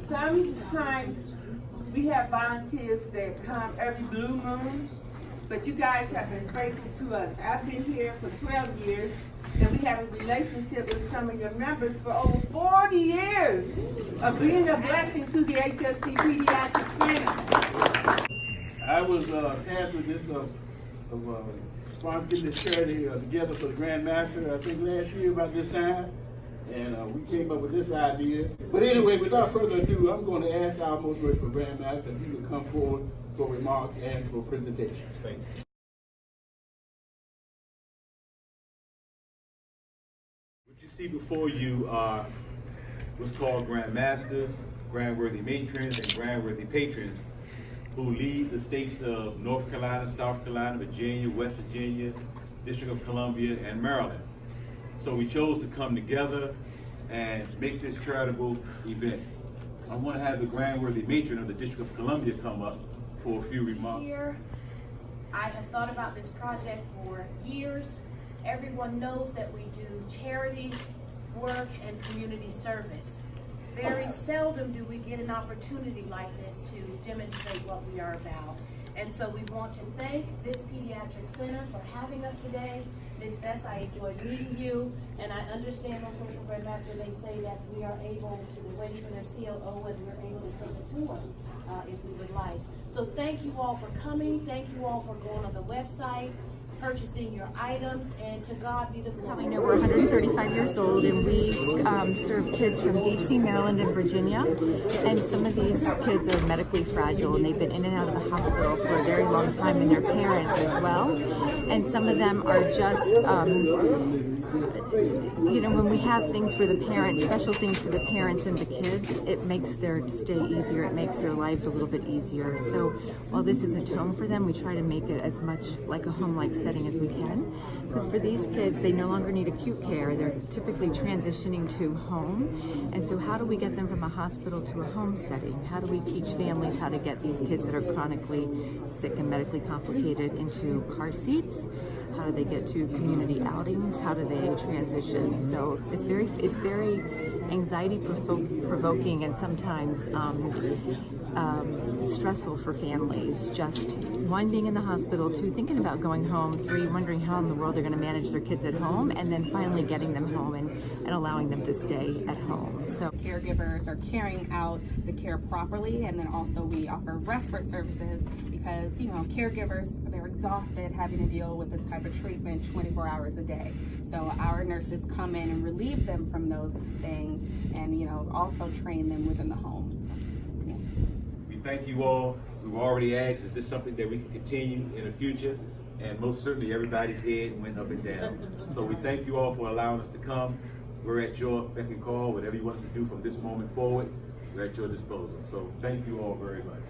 sometimes we have volunteers that come every blue moon, but you guys have been faithful to us. I've been here for 12 years, and we have a relationship with some of your members for over 40 years of being a blessing to the HSC Pediatric Center. I was tasked with this sponsoring this charity together for the Grand Master, I think last year about this time. And we came up with this idea. But anyway, without further ado, I'm going to ask our most grateful Grand Master if he can come forward for remarks and for presentation. Thanks. What you see before you are what's called Grand Masters, Grand Worthy Matrons, and Grand Worthy Patrons who lead the states of North Carolina, South Carolina, Virginia, West Virginia, District of Columbia, and Maryland. So we chose to come together and make this charitable event. I want to have the Grand Worthy Matron of the District of Columbia come up for a few remarks. Here, I have thought about this project for years. Everyone knows that we do charity work and community service. Very seldom do we get an opportunity like this to demonstrate what we are about. And so we want to thank this Pediatric Center for having us today. Ms. Bess, I enjoyed meeting you, and I understand on Social Grand Master they say that we are able to, we're waiting for their COO and we're able to take a tour if we would like. So thank you all for coming. Thank you all for going on the website, purchasing your items, and to God be the glory. I know we're 135 years old, and we serve kids from DC, Maryland, and Virginia. And some of these kids are medically fragile, and they've been in and out of the hospital for a very long time, and their parents as well. And some of them are just, you know, when we have things for the parents, special things for the parents and the kids, it makes their stay easier. It makes their lives a little bit easier. So while this isn't home for them, we try to make it as much like a home-like setting as we can. Because for these kids, they no longer need acute care. They're typically transitioning to home. And so how do we get them from a hospital to a home setting? How do we teach families how to get these kids that are chronically sick and medically complicated into car seats? How do they get to community outings? How do they transition? So it's very anxiety provoking and sometimes stressful for families. Just one, being in the hospital, two, thinking about going home, three, wondering how in the world they're going to manage their kids at home, and then finally getting them home and allowing them to stay at home. So caregivers are carrying out the care properly, and then also we offer respite services because, you know, caregivers, they're exhausted having to deal with this type of treatment 24 hours a day. So our nurses come in and relieve them from those things, and, you know, also train them within the homes. Yeah. We thank you all. We've already asked, is this something that we can continue in the future? And most certainly everybody's head went up and down. So we thank you all for allowing us to come. We're at your beck and call. Whatever you want us to do from this moment forward, we're at your disposal. So thank you all very much.